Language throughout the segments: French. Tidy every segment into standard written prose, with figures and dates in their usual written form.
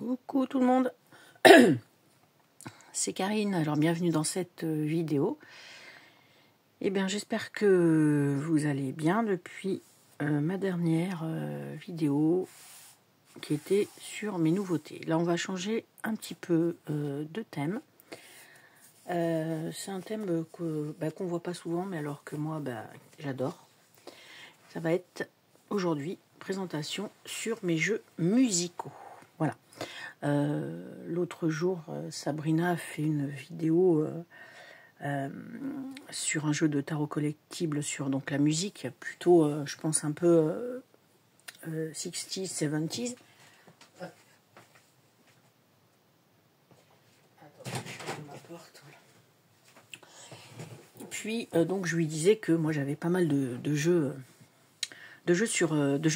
Coucou tout le monde, c'est Karine, alors bienvenue dans cette vidéo. Eh bien j'espère que vous allez bien depuis ma dernière vidéo qui était sur mes nouveautés. Là on va changer un petit peu de thème. C'est un thème qu'on voit pas souvent mais alors que moi j'adore. Ça va être aujourd'hui présentation sur mes jeux musicaux. Voilà. L'autre jour, Sabrina a fait une vidéo sur un jeu de tarot collectible sur donc la musique, plutôt, je pense, un peu 60s, 70s. Attends, je ferme ma porte. Voilà. Et puis, donc, je lui disais que moi, j'avais pas mal de jeux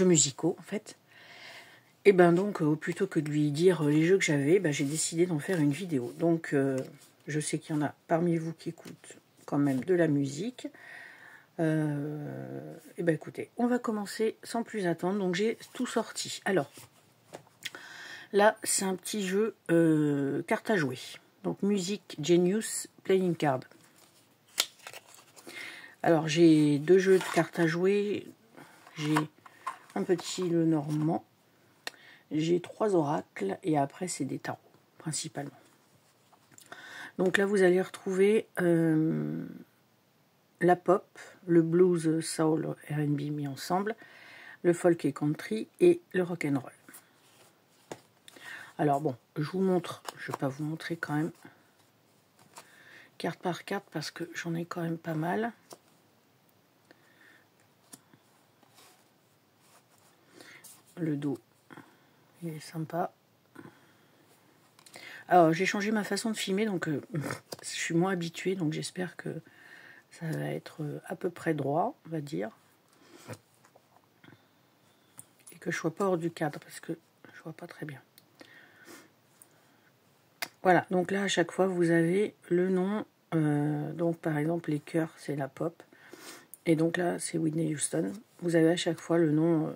musicaux, en fait. Et ben donc, plutôt que de lui dire les jeux que j'avais, j'ai décidé d'en faire une vidéo. Donc, je sais qu'il y en a parmi vous qui écoutent quand même de la musique. Et ben écoutez, on va commencer sans plus attendre. Donc, j'ai tout sorti. Alors, là, c'est un petit jeu carte à jouer. Donc, Music Genius Playing Card. Alors, j'ai deux jeux de cartes à jouer. J'ai un petit le normand. J'ai 3 oracles et après c'est des tarots principalement. Donc là vous allez retrouver la pop, le blues, soul, R&B mis ensemble, le folk et country et le rock and roll. Alors bon, je vous montre, je vais pas vous montrer quand même carte par carte parce que j'en ai quand même pas mal. Le dos, il est sympa. Alors, j'ai changé ma façon de filmer, donc je suis moins habituée, donc j'espère que ça va être à peu près droit, on va dire. Et que je ne sois pas hors du cadre, parce que je vois pas très bien. Voilà, donc là, à chaque fois, vous avez le nom. Donc, par exemple, les chœurs, c'est la pop. Et donc là, c'est Whitney Houston. Vous avez à chaque fois le nom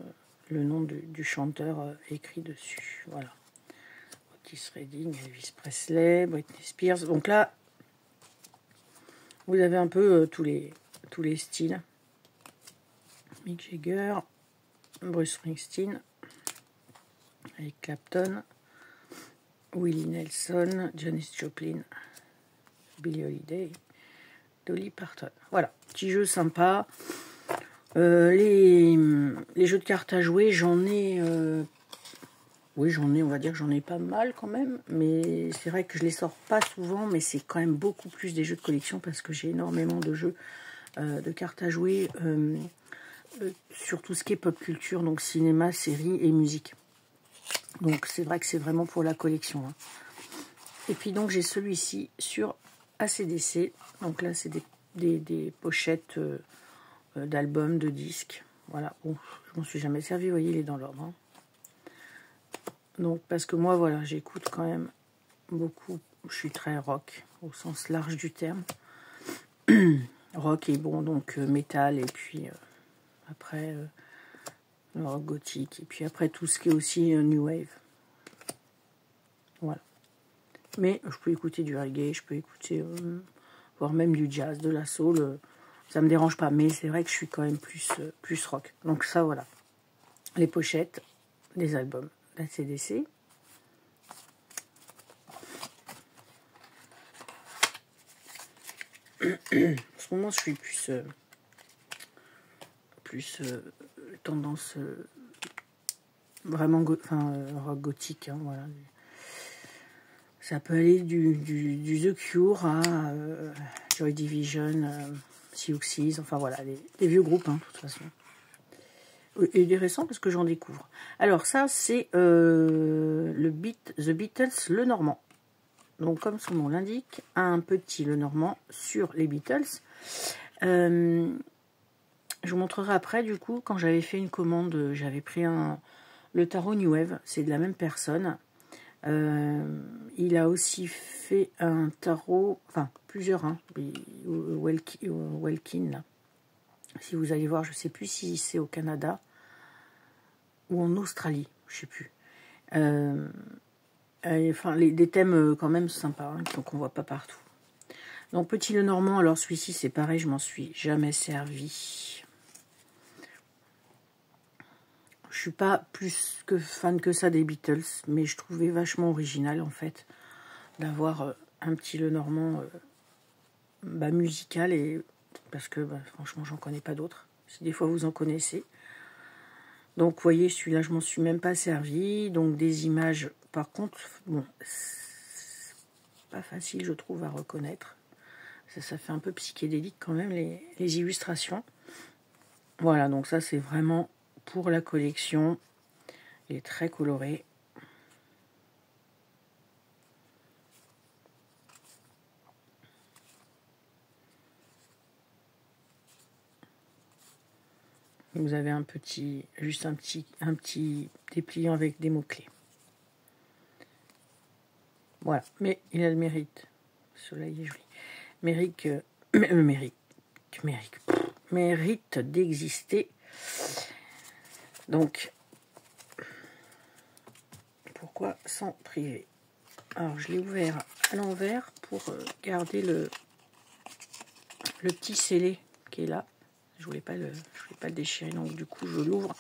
du chanteur écrit dessus. Voilà. Otis Redding, Elvis Presley, Britney Spears. Donc là, vous avez un peu tous les styles. Mick Jagger, Bruce Springsteen, Eric Clapton, Willie Nelson, Janis Joplin, Billie Holiday, Dolly Parton. Voilà, petit jeu sympa. Les jeux de cartes à jouer, j'en ai... oui, on va dire que j'en ai pas mal quand même, mais c'est vrai que je les sors pas souvent, mais c'est quand même beaucoup plus des jeux de collection parce que j'ai énormément de jeux de cartes à jouer sur tout ce qui est pop culture, donc cinéma, séries et musique. Donc c'est vrai que c'est vraiment pour la collection. Hein. Et puis donc j'ai celui-ci sur ACDC, donc là c'est des pochettes d'albums, de disques. Voilà, bon, je m'en suis jamais servi, vous voyez, il est dans l'ordre. Hein. Donc, parce que moi, voilà, j'écoute quand même beaucoup, je suis très rock, au sens large du terme. Rock et bon, donc métal, et puis après, le rock gothique, et puis après tout ce qui est aussi new wave. Voilà. Mais je peux écouter du reggae, je peux écouter, voire même du jazz, de la soul, ça me dérange pas, mais c'est vrai que je suis quand même plus rock. Donc ça, voilà. Les pochettes des albums d'ACDC. En ce moment, je suis plus tendance vraiment rock gothique. Hein, voilà. Ça peut aller du The Cure à Joy Division, Siouxsie, enfin voilà, des vieux groupes, hein, de toute façon. Et des récents parce que j'en découvre. Alors ça, c'est The Beatles, le Normand. Donc comme son nom l'indique, un petit le Normand sur les Beatles. Je vous montrerai après, du coup, quand j'avais fait une commande, j'avais pris le tarot New Wave, c'est de la même personne. Il a aussi fait un tarot, enfin plusieurs, hein, Welkin, là. Si vous allez voir, je ne sais plus si c'est au Canada ou en Australie, je ne sais plus. Enfin, des thèmes quand même sympas, hein, donc on voit pas partout. Donc Petit Lenormand, alors celui-ci c'est pareil, je m'en suis jamais servi. Je suis pas plus que fan que ça des Beatles, mais je trouvais vachement original en fait d'avoir un Petit Lenormand musical, et parce que franchement j'en connais pas d'autres. Si des fois vous en connaissez. Donc vous voyez, celui-là je m'en suis même pas servi. Donc des images, par contre, bon, c'est pas facile je trouve à reconnaître. Ça fait un peu psychédélique quand même les illustrations. Voilà, donc ça c'est vraiment pour la collection. Il est très coloré. Vous avez juste un petit dépliant avec des mots-clés. Voilà, mais il a le mérite. Cela est joli. Mérite d'exister. Donc, pourquoi s'en priver? Alors, je l'ai ouvert à l'envers pour garder le petit scellé qui est là. Je voulais pas le déchirer, donc du coup, je l'ouvre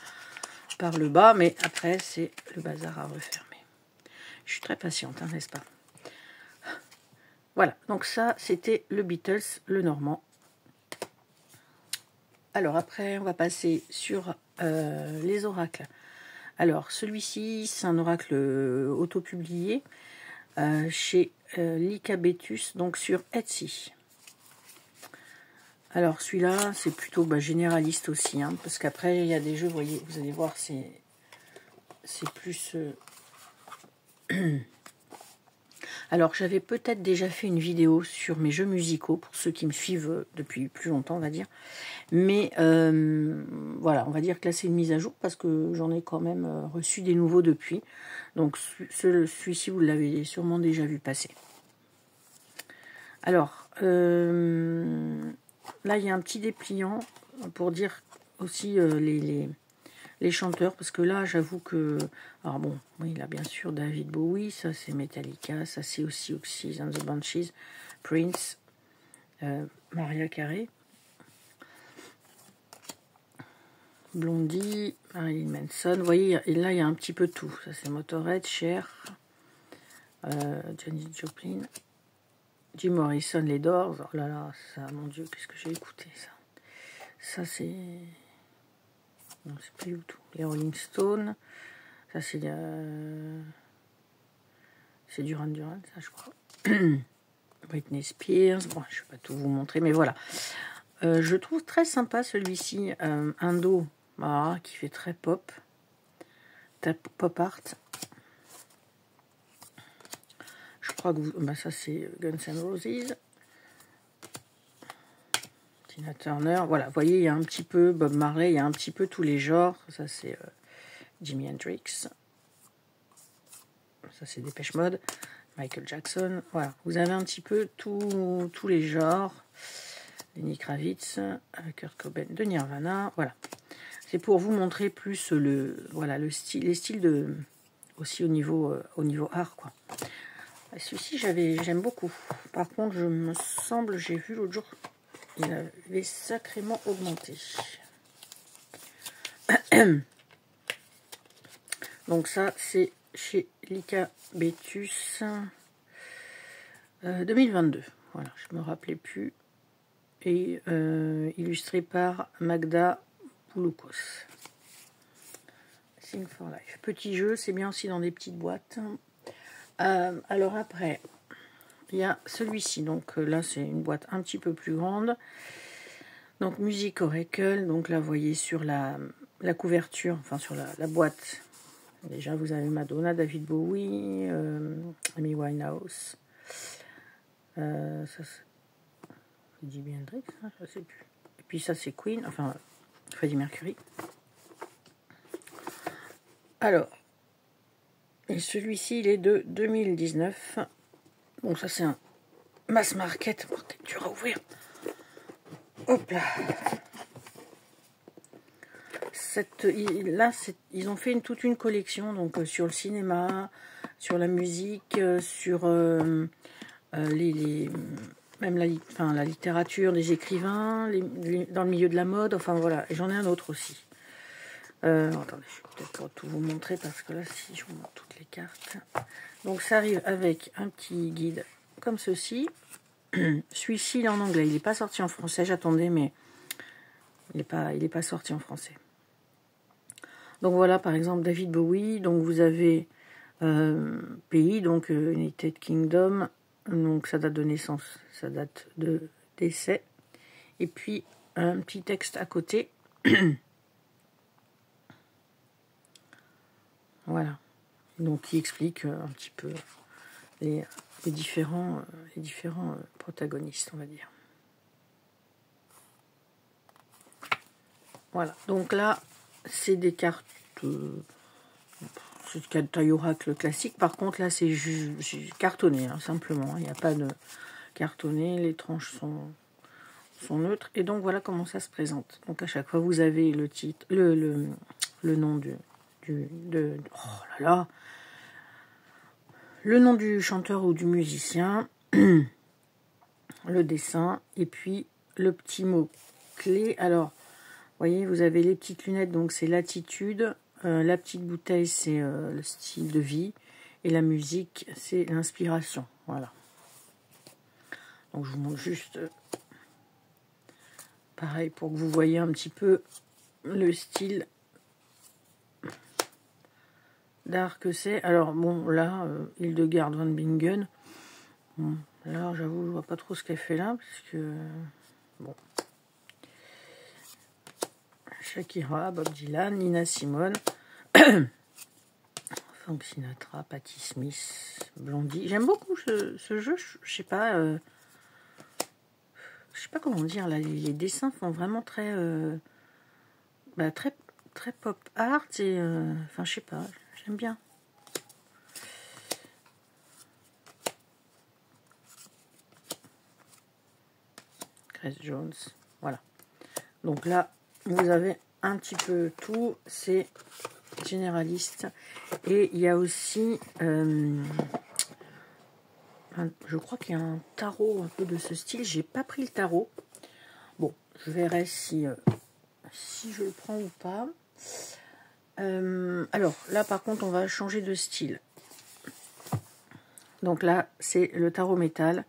par le bas, mais après, c'est le bazar à refermer. Je suis très patiente, hein, n'est-ce pas? Voilà, donc ça, c'était le Beatles, le Normand. Alors après, on va passer sur les oracles. Alors, celui-ci, c'est un oracle auto-publié chez Lycabettus, donc sur Etsy. Alors, celui-là, c'est plutôt généraliste aussi, hein, parce qu'après, il y a des jeux, vous allez voir, c'est plus... Alors, j'avais peut-être déjà fait une vidéo sur mes jeux musicaux, pour ceux qui me suivent depuis plus longtemps, on va dire. Mais voilà, on va dire que là, c'est une mise à jour, parce que j'en ai quand même reçu des nouveaux depuis. Donc, celui-ci, vous l'avez sûrement déjà vu passer. Alors, là, il y a un petit dépliant pour dire aussi les chanteurs, parce que là, j'avoue que... Alors bon, oui, là, bien sûr, David Bowie, ça, c'est Metallica, ça, c'est aussi Oxys and the Banshees, Prince, Mariah Carey, Blondie, Marilyn Manson. Vous voyez, et là, il y a un petit peu tout. Ça, c'est Motorhead, Cher, Janis Joplin, Jim Morrison, les Doors. Oh là là, ça, mon Dieu, qu'est-ce que j'ai écouté, ça. Ça, c'est... Non, c'est plus du tout. Les Rolling Stones. Ça, c'est Duran Duran, ça, je crois. Britney Spears. Bon, je ne vais pas tout vous montrer, mais voilà. Je trouve très sympa celui-ci, Indo, qui fait très pop. Pop art. Je crois que ça, c'est Guns N' Roses. Tina Turner. Voilà, vous voyez, il y a un petit peu Bob Marley, il y a un petit peu tous les genres. Ça, c'est Jimi Hendrix. Ça, c'est Dépêche Mode. Michael Jackson. Voilà, vous avez un petit peu tous les genres. Lenny Kravitz, Kurt Cobain de Nirvana. Voilà. C'est pour vous montrer plus les styles aussi au niveau art, quoi. Celui-ci, j'aime beaucoup. Par contre, j'ai vu l'autre jour, il avait sacrément augmenté. Donc ça, c'est chez Lycabettus 2022. Voilà, je me rappelais plus. Et illustré par Magda Pouloukos. Sing for Life. Petit jeu, c'est bien aussi dans des petites boîtes. Alors après, il y a celui-ci. Donc là, c'est une boîte un petit peu plus grande. Donc Music Oracle. Donc là, vous voyez sur la couverture, enfin sur la boîte. Déjà, vous avez Madonna, David Bowie, Amy Winehouse. Ça, c'est Jimi Hendrix, je sais plus. Et puis ça, c'est Queen, enfin Freddie Mercury. Alors, et celui-ci, il est de 2019. Bon, ça, c'est un mass market. Oh, c'est dur à ouvrir. Hop là. Là, ils ont fait toute une collection donc sur le cinéma, sur la musique, sur même la littérature des écrivains, dans le milieu de la mode, enfin voilà. Et j'en ai un autre aussi. Attendez, je vais peut-être pas tout vous montrer parce que là, si je vous montre toutes les cartes. Donc ça arrive avec un petit guide comme ceci. Celui-ci, il est en anglais. Il n'est pas sorti en français. J'attendais, mais il est pas sorti en français. Donc voilà, par exemple, David Bowie. Donc vous avez pays, donc United Kingdom. Donc sa date de naissance, sa date de décès. Et puis un petit texte à côté. Voilà. Donc qui explique un petit peu les différents protagonistes, on va dire. Voilà. Donc là, c'est des cartes. C'est de taille oracle classique. Par contre, là, c'est cartonné, hein, simplement. Il n'y a pas de cartonné. Les tranches sont neutres. Et donc, voilà comment ça se présente. Donc, à chaque fois, vous avez le titre, le nom oh là là. Le nom du chanteur ou du musicien, le dessin, et puis le petit mot-clé. Alors, vous voyez, vous avez les petites lunettes, donc c'est l'attitude. La petite bouteille, c'est le style de vie. Et la musique, c'est l'inspiration. Voilà. Donc, je vous montre juste, pareil, pour que vous voyez un petit peu le style d'art que c'est. Alors, bon, là, Hildegard von Bingen. Bon, là, j'avoue, je vois pas trop ce qu'elle fait là, parce que, bon. Shakira, Bob Dylan, Nina Simone, Frank Sinatra, Patti Smith, Blondie. J'aime beaucoup ce jeu, je sais pas comment dire, là, les dessins font vraiment très, très, très pop art, et, enfin, je sais pas, j'aime bien. Grace Jones, voilà. Donc là, vous avez un petit peu tout, c'est généraliste. Et il y a aussi, je crois qu'il y a un tarot un peu de ce style. J'ai pas pris le tarot. Bon, je verrai si je le prends ou pas. Alors, là, par contre, on va changer de style. Donc là, c'est le tarot métal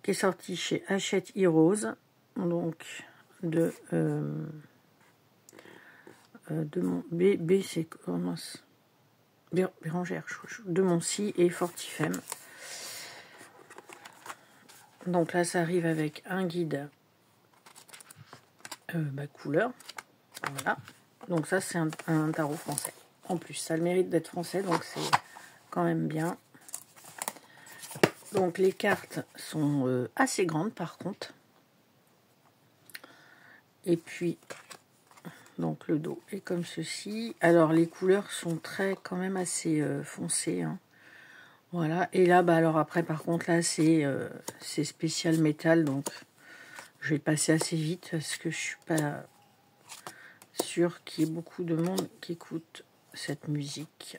qui est sorti chez Hachette Heroes. Donc, de mon B c'est comment Bérangère, de Moncy et Fortifem. Donc là, ça arrive avec un guide couleur. Voilà. Donc ça, c'est un tarot français. En plus, ça a le mérite d'être français, donc c'est quand même bien. Donc les cartes sont assez grandes par contre. Et puis, donc le dos est comme ceci. Alors les couleurs sont quand même assez foncées. Hein. Voilà. Et là, alors après, par contre, là, c'est spécial métal, donc je vais passer assez vite parce que je suis pas sûre qu'il y ait beaucoup de monde qui écoute cette musique.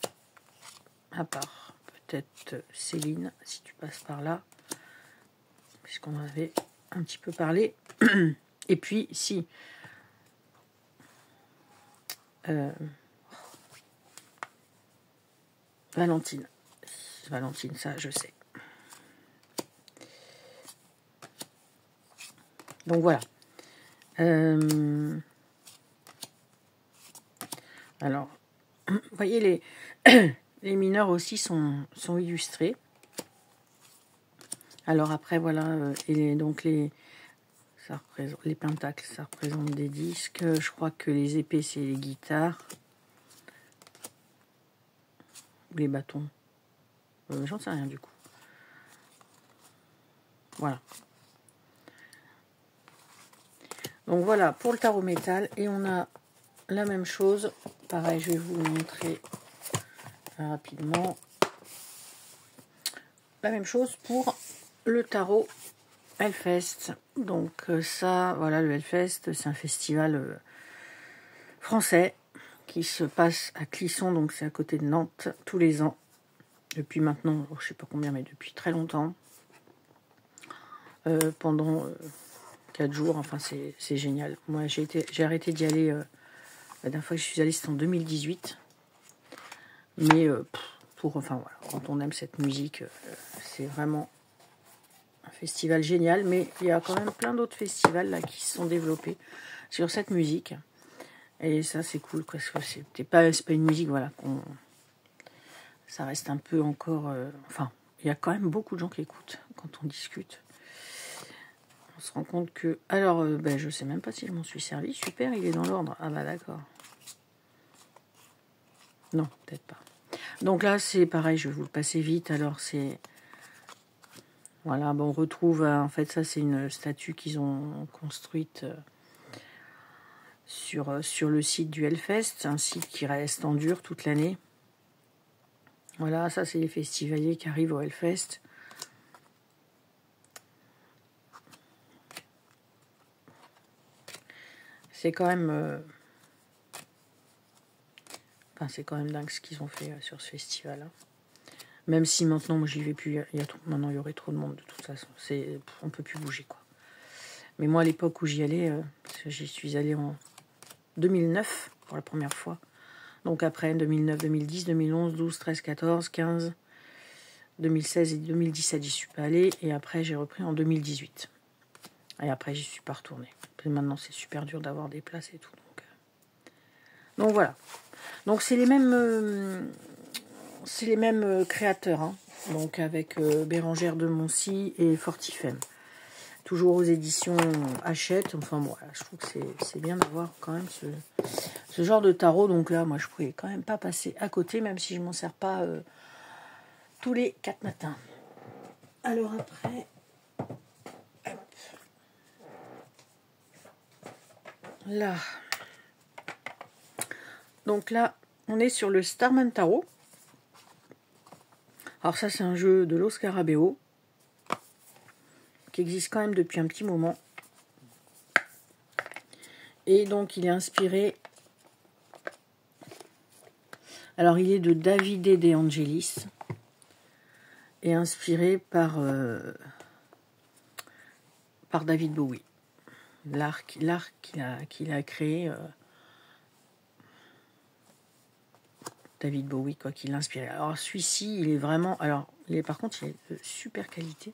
À part peut-être Céline, si tu passes par là, puisqu'on avait un petit peu parlé. Et puis, si... Valentine, ça, je sais. Donc, voilà. Alors, vous voyez, les mineurs aussi sont illustrés. Alors après, voilà, donc les pentacles, ça représente des disques. Je crois que les épées, c'est les guitares. Ou les bâtons. J'en sais rien du coup. Voilà. Donc voilà, pour le tarot métal. Et on a la même chose. Pareil, je vais vous montrer rapidement. La même chose pour le tarot Hellfest. Donc ça, voilà, le Hellfest, c'est un festival français qui se passe à Clisson, donc c'est à côté de Nantes, tous les ans. Depuis maintenant, je sais pas combien, mais depuis très longtemps. Pendant 4 jours, enfin c'est génial. Moi j'ai arrêté d'y aller, la dernière fois que je suis allée c'était en 2018. Mais enfin voilà, quand on aime cette musique, c'est vraiment un festival génial. Mais il y a quand même plein d'autres festivals là qui se sont développés sur cette musique. Et ça c'est cool parce que c'est pas une musique, voilà, ça reste un peu encore, enfin il y a quand même beaucoup de gens qui écoutent quand on discute. On se rend compte que... Alors, je sais même pas si je m'en suis servi. Super, il est dans l'ordre. Ah bah d'accord. Non, peut-être pas. Donc là, c'est pareil, je vais vous le passer vite. Alors, c'est... Voilà, on retrouve... en fait, ça, c'est une statue qu'ils ont construite sur le site du Hellfest. Un site qui reste en dur toute l'année. Voilà, ça, c'est les festivaliers qui arrivent au Hellfest. C'est quand même... Enfin, c'est quand même dingue ce qu'ils ont fait sur ce festival. Hein. Même si maintenant, moi, j'y vais plus. Maintenant, il y aurait trop de monde de toute façon. On peut plus bouger, quoi. Mais moi, à l'époque où j'y allais, parce que j'y suis allée en 2009 pour la première fois. Donc après, 2009, 2010, 2011, 12, 13, 14, 15, 2016 et 2017, j'y suis pas allée. Et après, j'ai repris en 2018. Et après, j'y suis pas retournée. Et maintenant, c'est super dur d'avoir des places et tout. Donc voilà. Donc c'est les mêmes créateurs, hein. Donc avec Bérengère de Moncy et Fortifem. Toujours aux éditions Hachette. Enfin bon, voilà, je trouve que c'est bien d'avoir quand même ce genre de tarot. Donc là, moi je pouvais quand même pas passer à côté, même si je m'en sers pas tous les 4 matins. Alors après, hop. Là. Donc là, on est sur le Starman Tarot. Alors ça, c'est un jeu de Los Scarabeo qui existe quand même depuis un petit moment. Et donc, il est inspiré... Alors, il est de Davide De Angelis et inspiré par David Bowie. L'art qu'il a créé... David Bowie, quoi, qui l'a inspiré. Alors celui-ci, il est vraiment... Alors, par contre, il est de super qualité.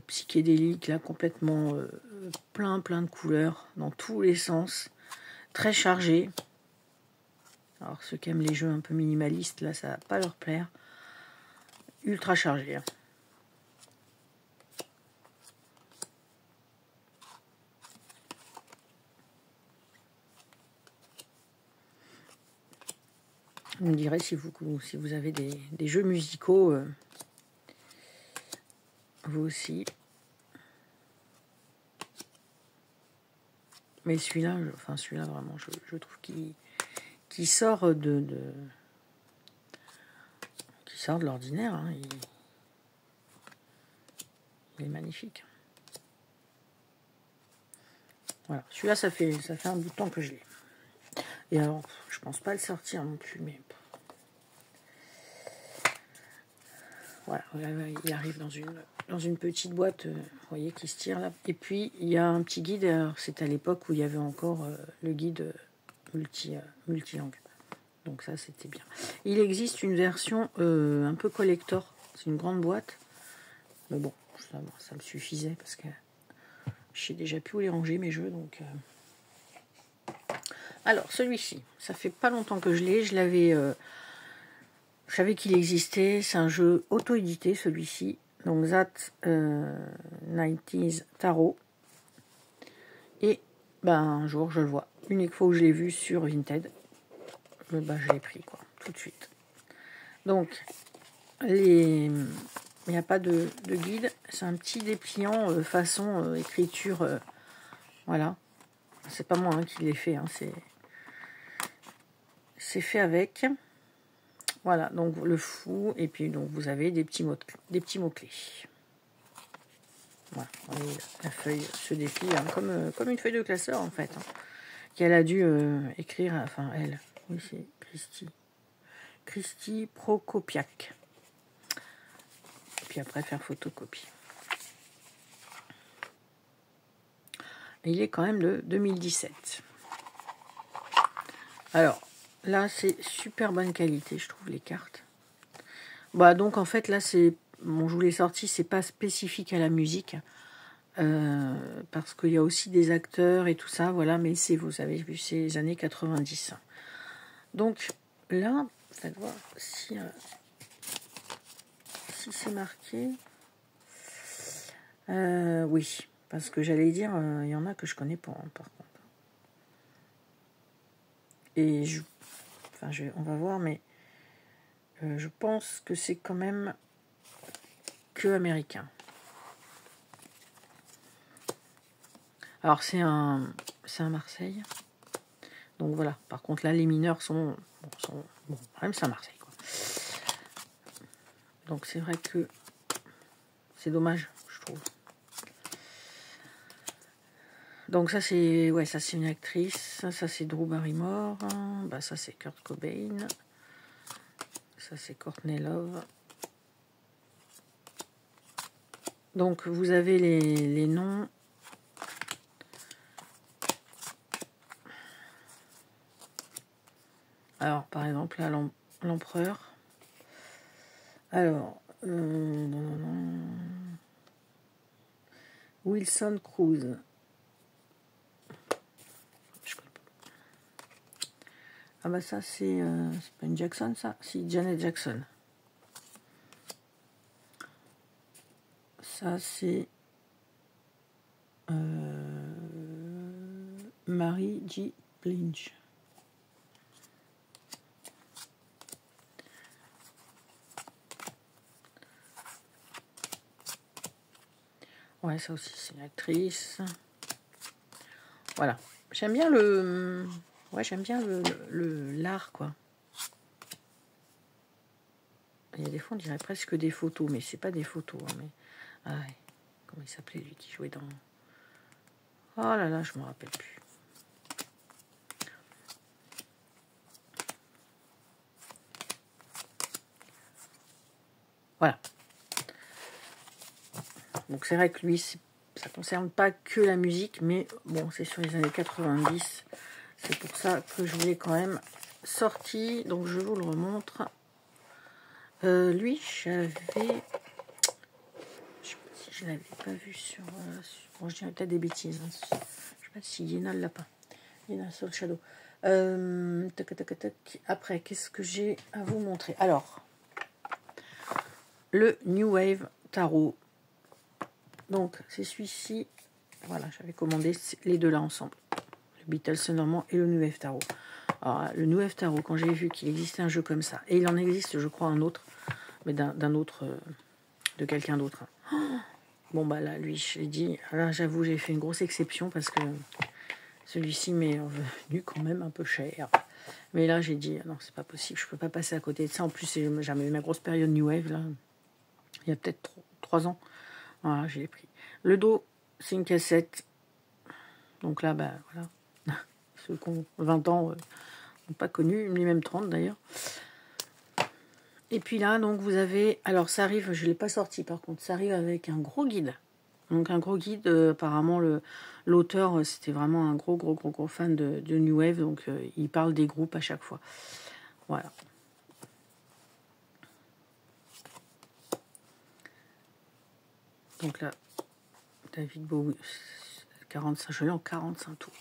Psychédélique, là, complètement plein de couleurs, dans tous les sens. Très chargé. Alors, ceux qui aiment les jeux un peu minimalistes, là, ça va pas leur plaire. Ultra chargé, hein. Vous me direz si vous avez des jeux musicaux, vous aussi. Mais celui-là, vraiment, je trouve qu'il sort de l'ordinaire. Hein. Il est magnifique. Voilà, celui-là, ça fait un bout de temps que je l'ai. Et alors, je pense pas le sortir non plus, mais... Voilà, il arrive dans une petite boîte, vous voyez, qui se tire là. Et puis, il y a un petit guide. Alors, c'est à l'époque où il y avait encore le guide multilangue. Donc ça, c'était bien. Il existe une version un peu collector. C'est une grande boîte. Mais bon, ça me suffisait parce que je sais déjà plus où les ranger, mes jeux. Donc, Alors, celui-ci, ça fait pas longtemps que je l'ai. Je savais qu'il existait. C'est un jeu auto-édité, celui-ci. Donc, That 90s Tarot. Et un jour, je le vois. Unique fois où je l'ai vu sur Vinted, je l'ai pris, quoi, tout de suite. Donc, il n'y a pas de guide. C'est un petit dépliant façon écriture. Voilà. C'est pas moi qui l'ai fait. Hein, c'est fait avec. Voilà, donc le fou, et puis donc vous avez des petits mots-clés. Voilà, la feuille se déplie hein, comme une feuille de classeur en fait, hein, qu'elle a dû écrire, enfin elle, oui c'est Christy Prokopiak. Et puis après faire photocopie. Et il est quand même de 2017. Alors, là c'est super bonne qualité, je trouve, les cartes. Bah donc en fait là c'est, bon je vous l'ai sorti, c'est pas spécifique à la musique. Parce qu'il y a aussi des acteurs et tout ça, voilà, mais c'est, vous avez vu, c'est les années 90. Donc là, faites voir si c'est marqué. Oui, parce que j'allais dire, il y en a que je connais pas, hein, par contre. Et on va voir, mais je pense que c'est quand même que américain. Alors c'est un Marseille. Donc voilà. Par contre là les mineurs sont quand même c'est à Marseille quoi. Donc c'est vrai que c'est dommage, je trouve. Donc ça c'est une actrice. Ça c'est Drew Barrymore. Bah ça c'est Kurt Cobain. Ça c'est Courtney Love. Donc vous avez les noms. Alors, par exemple, là, l'empereur. Alors, Wilson Cruz. Je connais pas. Ah bah ça, c'est pas une Jackson, ça. Si, Janet Jackson. Ça, c'est Mary J. Blige. Ouais, ça aussi, c'est une actrice. Voilà. J'aime bien j'aime bien l'art, quoi. Il y a des fois, on dirait presque des photos, mais c'est pas des photos. Hein, mais... Ah ouais. Comment il s'appelait, lui, qui jouait dans... Oh là là, je me rappelle plus. Voilà. Donc c'est vrai que lui, ça concerne pas que la musique, mais bon, c'est sur les années 90. C'est pour ça que je l'ai quand même sorti. Donc je vous le remontre. Lui, j'avais... Je sais pas si je l'avais pas vu sur... Bon, je dirais peut-être des bêtises. Hein. Je sais pas si Yena l'a pas. Yena Soul Shadow. Tac, tac, tac. Après, qu'est-ce que j'ai à vous montrer? Alors, le New Wave Tarot. Donc, c'est celui-ci. Voilà, j'avais commandé les deux là ensemble. Le Beatles normand et le New Wave Tarot. Alors, le New Wave Tarot, quand j'ai vu qu'il existait un jeu comme ça, et il en existe, je crois, un autre, mais d'un autre, de quelqu'un d'autre. Bon, bah là, lui, j'ai dit, là, j'avoue, j'ai fait une grosse exception parce que celui-ci m'est revenu quand même un peu cher. Mais là, j'ai dit, non, c'est pas possible, je peux pas passer à côté de ça. En plus, j'ai jamais eu ma grosse période New Wave, là, il y a peut-être 3 ans. Voilà, je l'ai pris. Le dos, c'est une cassette. Donc là, bah voilà. Ceux qui ont 20 ans n'ont pas connu, ni même 30 d'ailleurs. Et puis là, donc vous avez... Alors ça arrive, je ne l'ai pas sorti par contre, ça arrive avec un gros guide. Donc un gros guide, apparemment l'auteur, c'était vraiment un gros fan de New Wave. Donc il parle des groupes à chaque fois. Voilà. Donc là, David Bowie, 45, je l'ai en 45 tours.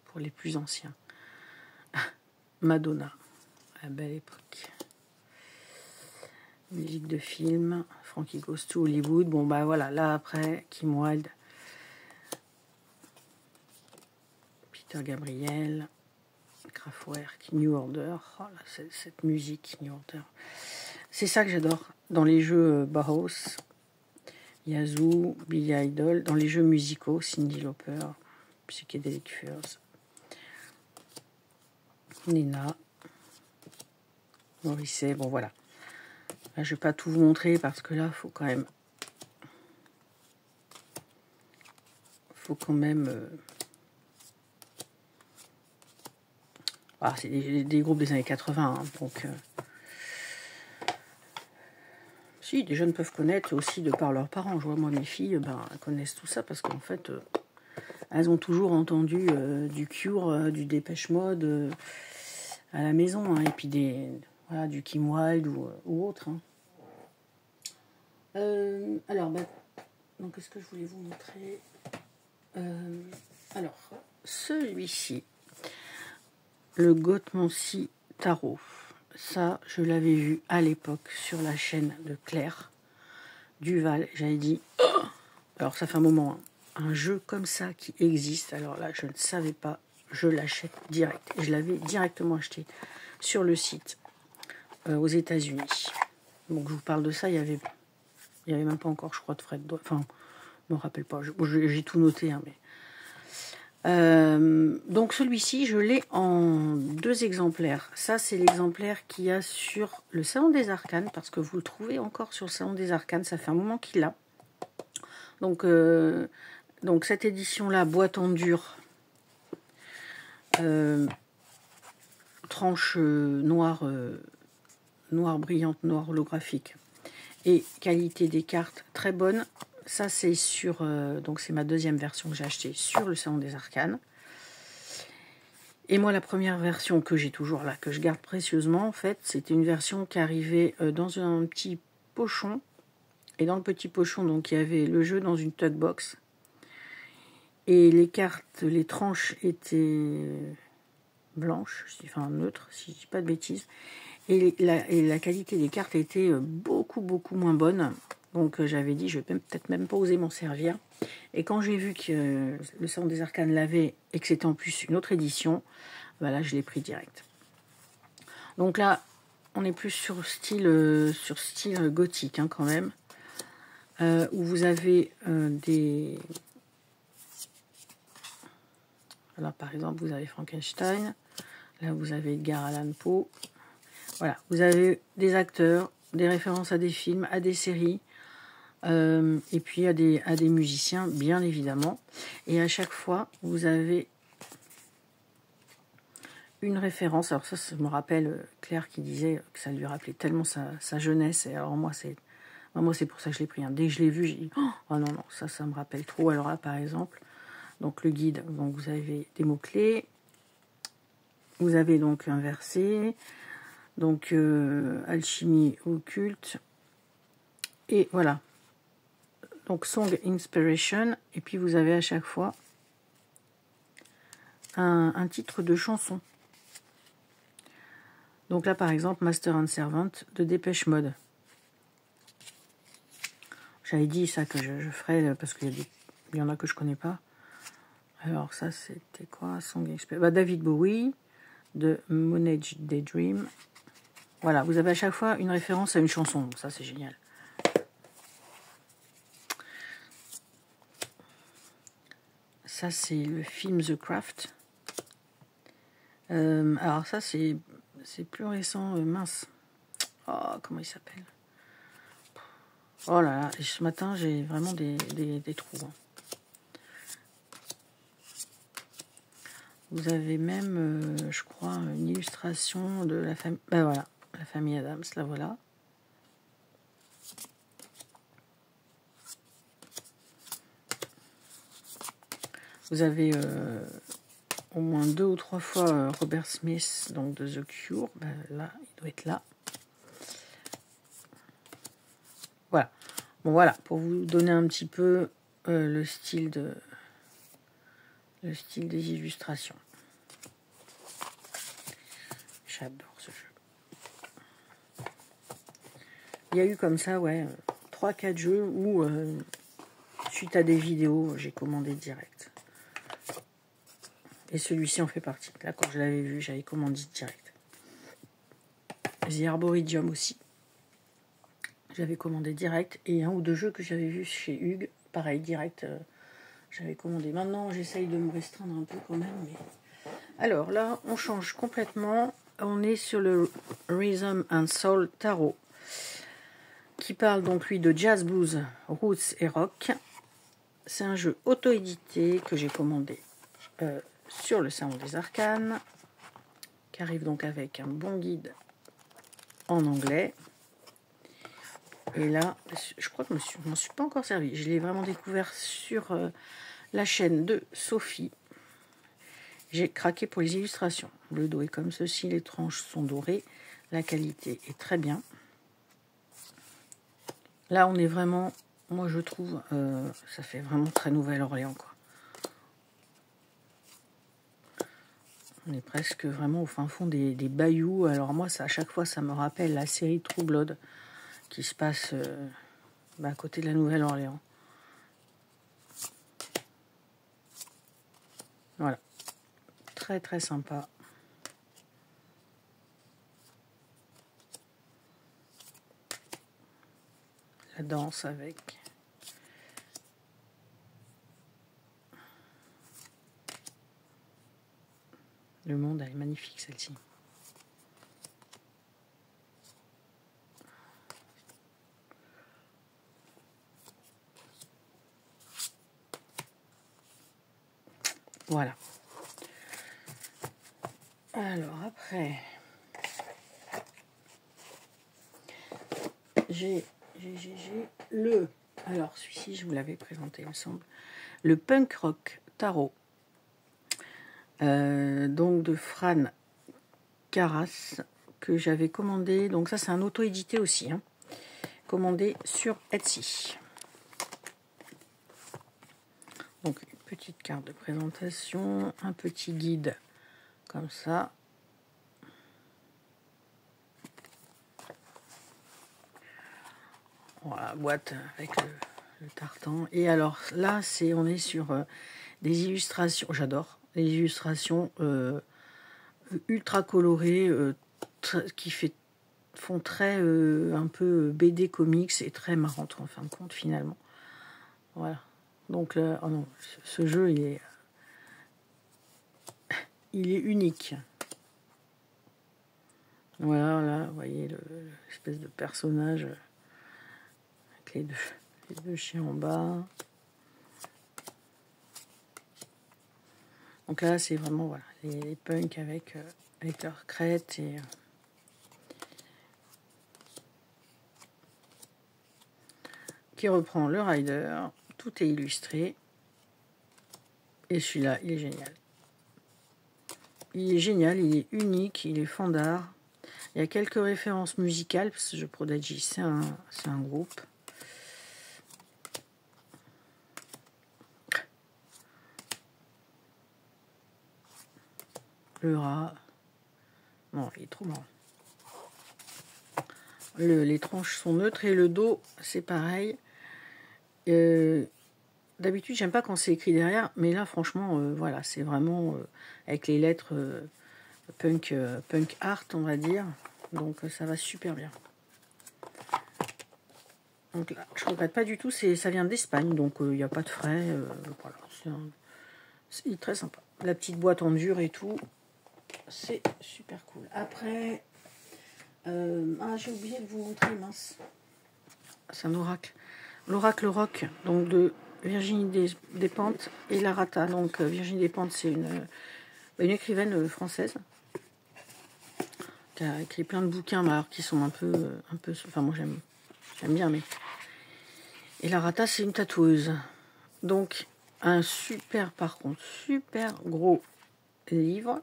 Pour les plus anciens. Madonna, à la belle époque. Musique de film, Frankie Goes to Hollywood. Bon, bah voilà, là après, Kim Wilde, Peter Gabriel, Kraftwerk, New Order. Oh là, cette musique, New Order. C'est ça que j'adore. Dans les jeux Bauhaus, Yazoo, Billy Idol, dans les jeux musicaux, Cyndi Lauper, Psychedelic Furs, Nina, Morrissey, bon voilà. Là, je ne vais pas tout vous montrer parce que là, il faut quand même Ah, c'est des groupes des années 80, hein, donc... Si, des jeunes peuvent connaître aussi de par leurs parents. Je vois, moi, mes filles, elles connaissent tout ça parce qu'en fait, elles ont toujours entendu du Cure, du Dépêche Mode à la maison, hein, et puis voilà, du Kim Wilde ou autre. Hein. Alors, donc, qu'est-ce que je voulais vous montrer alors, celui-ci, le Gothmancy Tarot. Ça, je l'avais vu à l'époque sur la chaîne de Claire Duval. J'avais dit, oh, alors ça fait un moment, hein, un jeu comme ça qui existe. Alors là, je ne savais pas, je l'achète direct. Je l'avais directement acheté sur le site aux États-Unis. Donc je vous parle de ça, il y avait même pas encore, je crois, de frais de droit. Enfin, je me rappelle pas. J'ai tout noté, hein, mais. Donc celui-ci, je l'ai en 2 exemplaires. Ça, c'est l'exemplaire qu'il y a sur le Salon des Arcanes, parce que vous le trouvez encore sur le Salon des Arcanes. Ça fait un moment qu'il l'a. Donc cette édition-là, boîte en dur, tranche noire brillante, noire holographique, et qualité des cartes très bonne. Ça, c'est sur... donc, c'est ma 2e version que j'ai achetée sur le Salon des Arcanes. Et moi, la première version que j'ai toujours là, que je garde précieusement, en fait, c'était une version qui arrivait dans un petit pochon. Et dans le petit pochon, donc, il y avait le jeu dans une tug box. Et les cartes, les tranches étaient blanches, enfin neutres, si je ne dis pas de bêtises. Et la qualité des cartes était beaucoup, beaucoup moins bonne. Donc j'avais dit, je vais peut-être même pas oser m'en servir. Et quand j'ai vu que le Salon des Arcanes l'avait et que c'était en plus une autre édition, là je l'ai pris direct. Donc là, on est plus sur style gothique, hein, quand même. Où vous avez des... Là par exemple, vous avez Frankenstein. Là vous avez Edgar Allan Poe. Voilà, vous avez des acteurs, des références à des films, à des séries. Et puis à des musiciens, bien évidemment. Et à chaque fois, vous avez une référence. Alors ça me rappelle Claire qui disait que ça lui rappelait tellement sa jeunesse. Et alors moi, c'est pour ça que je l'ai pris. Hein. Dès que je l'ai vu, j'ai dit, oh non, ça me rappelle trop. Alors là, par exemple, donc le guide, donc vous avez des mots-clés. Vous avez donc un verset. Donc, alchimie occulte. Et voilà. Donc, Song Inspiration, et puis vous avez à chaque fois un titre de chanson. Donc là, par exemple, Master and Servant de Dépêche Mode. J'avais dit ça que je ferais, parce qu'il y en a que je connais pas. Alors ça, c'était quoi? Song Inspiration. David Bowie, de Moonage Daydream. Voilà, vous avez à chaque fois une référence à une chanson. Donc ça, c'est génial. Ça, c'est le film The Craft. Alors ça, c'est plus récent. Mince. Oh, comment il s'appelle? Oh là là, ce matin, j'ai vraiment des trous. Hein. Vous avez même, je crois, une illustration de la famille... voilà, la famille Adams, la voilà. Vous avez au moins 2 ou 3 fois Robert Smith, donc de The Cure. Là, il doit être là. Voilà. Bon, voilà, pour vous donner un petit peu le style des illustrations. J'adore ce jeu. Il y a eu comme ça, ouais, 3-4 jeux où, suite à des vidéos, j'ai commandé direct. Et celui-ci en fait partie. Là, quand je l'avais vu, j'avais commandé direct. The Arboretum aussi. J'avais commandé direct. Et 1 ou 2 jeux que j'avais vus chez Hugues, pareil, direct, j'avais commandé. Maintenant, j'essaye de me restreindre un peu quand même. Mais... Alors là, on change complètement. On est sur le Rhythm and Soul Tarot, qui parle donc, lui, de jazz, blues, roots et rock. C'est un jeu auto-édité que j'ai commandé sur le Salon des Arcanes. qui arrive donc avec un bon guide en anglais. Et là, je crois que je m'en suis pas encore servi. Je l'ai vraiment découvert sur la chaîne de Sophie. J'ai craqué pour les illustrations. Le dos est comme ceci, les tranches sont dorées. La qualité est très bien. Là, on est vraiment, moi je trouve, ça fait vraiment très Nouvelle-Orléans, quoi. On est presque vraiment au fin fond des bayous. Alors moi, ça, à chaque fois, ça me rappelle la série True Blood qui se passe à côté de la Nouvelle-Orléans. Voilà. Très très sympa. La danse avec le monde, elle est magnifique celle-ci. Voilà. Alors après, j'ai le... Alors celui-ci, je vous l'avais présenté, il me semble. Le Punk Rock Tarot. Donc de Fran Carras, que j'avais commandé. Donc ça, c'est un auto-édité aussi. Hein, commandé sur Etsy. Donc une petite carte de présentation, un petit guide comme ça. Voilà, boîte avec le tartan. Et alors là, on est sur des illustrations. J'adore les illustrations ultra colorées qui font très un peu BD comics et très marrantes en fin de compte finalement. Voilà. Donc là, oh non, ce jeu il est unique. Voilà, là, vous voyez l'espèce de personnage avec les deux chiens en bas. Donc là, c'est vraiment voilà, les punks avec leur crête et qui reprend le rider. Tout est illustré. Et celui-là, il est génial. Il est génial, il est unique, il est fandard. Il y a quelques références musicales, parce que The Prodigy, c'est un groupe. Le rat. Non, il est trop marrant. Les tranches sont neutres et le dos, c'est pareil. D'habitude, j'aime pas quand c'est écrit derrière, mais là, franchement, voilà, c'est vraiment avec les lettres punk art, on va dire. Donc, ça va super bien. Donc là, je regrette pas du tout, ça vient d'Espagne, donc il n'y a pas de frais. Voilà, c'est très sympa. La petite boîte en dur et tout, c'est super cool. Après, j'ai oublié de vous montrer, mince. C'est un oracle. L'oracle rock, donc de Virginie Despentes et Larata. Donc Virginie Despentes, c'est une écrivaine française qui a écrit plein de bouquins, mais alors qui sont un peu, enfin moi j'aime bien, mais et Larata, c'est une tatoueuse. Donc un super gros livre,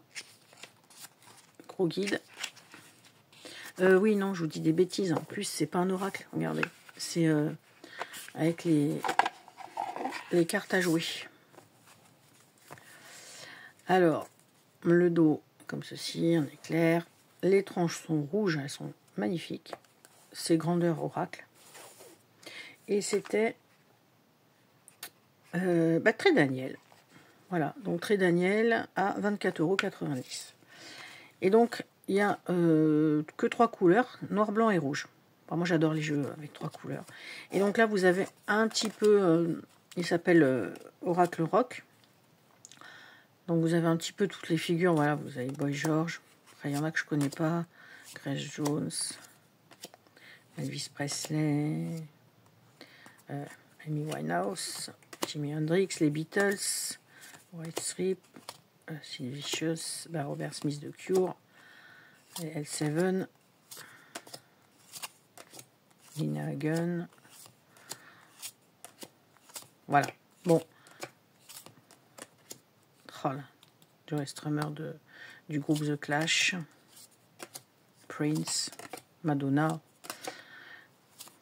gros guide. Oui, non, je vous dis des bêtises. En plus, c'est pas un oracle. Regardez, c'est avec les cartes à jouer. Alors, le dos comme ceci, en éclair. Les tranches sont rouges, elles sont magnifiques. C'est grandeur oracle. Et c'était Très Daniel. Voilà, donc Très Daniel à 24,90 €. Et donc, il n'y a que 3 couleurs, noir, blanc et rouge. Enfin, moi, j'adore les jeux avec 3 couleurs. Et donc là, vous avez un petit peu... il s'appelle Oracle Rock. Donc, vous avez un petit peu toutes les figures. Voilà, vous avez Boy George. Après, il y en a que je ne connais pas. Grace Jones. Elvis Presley. Amy Winehouse. Jimi Hendrix. Les Beatles. White Strip. Sid Vicious. Robert Smith de Cure. Les L7. Gun. Voilà. Bon. Oh là. Joe Strummer du groupe The Clash. Prince. Madonna.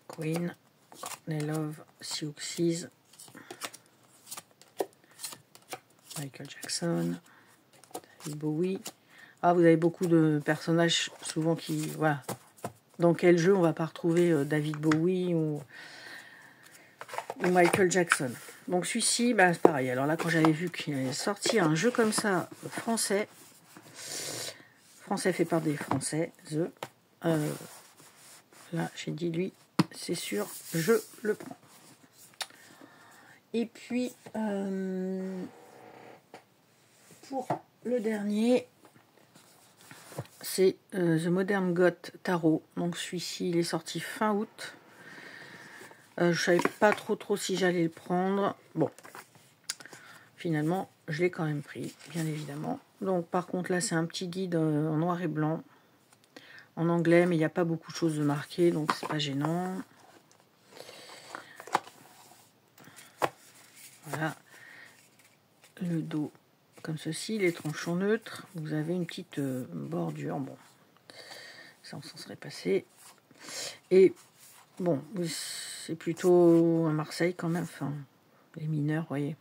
Queen. Courtney Love. Siouxsie. Michael Jackson. David Bowie. Ah, vous avez beaucoup de personnages souvent qui... Voilà. Dans quel jeu on va pas retrouver David Bowie ou Michael Jackson. Donc celui-ci, bah, c'est pareil. Alors là, quand j'avais vu qu'il allait sortir un jeu comme ça, français fait par des Français, là, j'ai dit lui, c'est sûr, je le prends. Et puis, pour le dernier, c'est The Modern Goth Tarot. Donc celui-ci, il est sorti fin août. Je savais pas trop si j'allais le prendre. Bon, finalement, je l'ai quand même pris, bien évidemment. Donc par contre, là, c'est un petit guide en noir et blanc, en anglais, mais il n'y a pas beaucoup de choses de marquées, donc c'est pas gênant. Voilà. Le dos comme ceci, les tronchons neutres. Vous avez une petite bordure. Bon, ça, on s'en serait passé. Et bon, c'est plutôt à Marseille quand même. Enfin, les mineurs, vous voyez.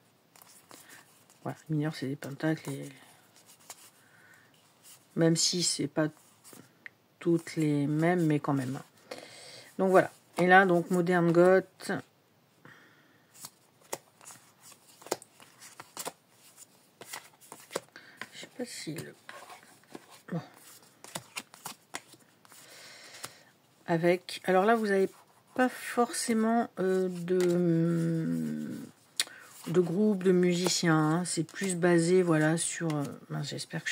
Voilà, les mineurs, c'est des pentacles. Même si c'est pas toutes les mêmes, mais quand même. Donc voilà. Et là, donc, Modern Goth. Je sais pas si le... Bon. Avec... Alors là, vous n'avez pas forcément de groupe, de musiciens. Hein. C'est plus basé, voilà, sur... j'espère que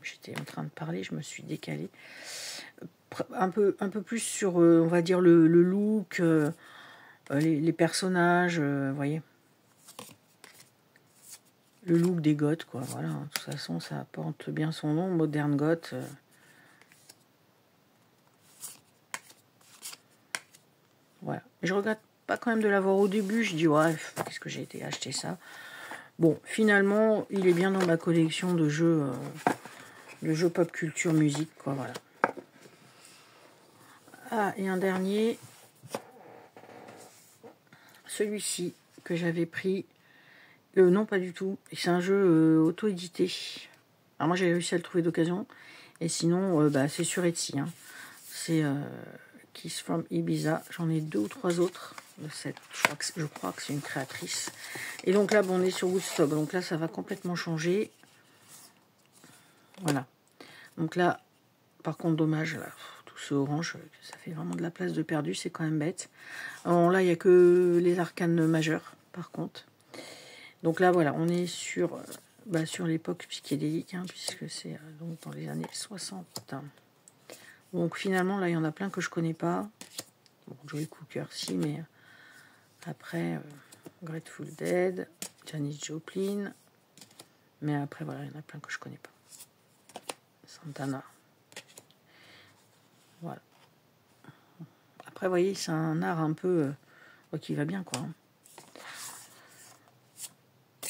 j'étais en train de parler, je me suis décalée. Un peu plus sur, on va dire, le look, les personnages, vous voyez. Le look des goths, quoi. Voilà, de toute façon, ça porte bien son nom, Modern Goth. Voilà. Je regrette pas quand même de l'avoir au début. Je dis, ouais, qu'est-ce que j'ai été acheter ça. Bon, finalement, il est bien dans ma collection de jeux pop culture musique, quoi, voilà. Ah, et un dernier. Celui-ci que j'avais pris. Non, pas du tout. C'est un jeu auto-édité. Alors moi, j'ai réussi à le trouver d'occasion. Et sinon, c'est sur Etsy. Hein. C'est Kiss from Ibiza. J'en ai 2 ou 3 autres. Je crois que c'est une créatrice. Et donc là, on est sur Woodstock. Donc là, ça va complètement changer. Voilà. Donc là, par contre, dommage. Là, tout ce orange, ça fait vraiment de la place de perdu. C'est quand même bête. Alors là, il n'y a que les arcanes majeures, par contre. Donc là, voilà, on est sur l'époque psychédélique, hein, puisque c'est donc dans les années 60. Donc finalement, là, il y en a plein que je connais pas. Bon, Joey Cooker, si, mais après, Grateful Dead, Janis Joplin. Mais après, voilà, il y en a plein que je connais pas. Santana. Voilà. Après, vous voyez, c'est un art un peu qui va bien, quoi. Hein.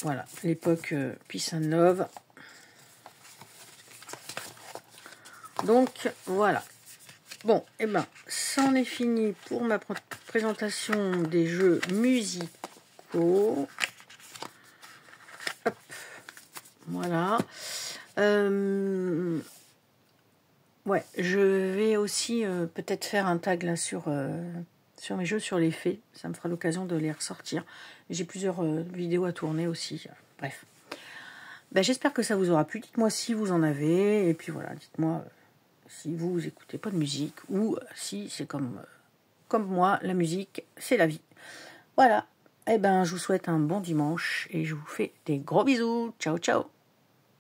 Voilà, l'époque Peace and Love. Donc, voilà. Bon, et ben, ça en est fini pour ma présentation des jeux musicaux. Hop. Voilà. Ouais, je vais aussi peut-être faire un tag là sur mes jeux, sur les faits. Ça me fera l'occasion de les ressortir. J'ai plusieurs vidéos à tourner aussi. Bref. J'espère que ça vous aura plu. Dites-moi si vous en avez. Et puis voilà, dites-moi si vous écoutez pas de musique ou si c'est comme moi, la musique, c'est la vie. Voilà. Je vous souhaite un bon dimanche et je vous fais des gros bisous. Ciao, ciao.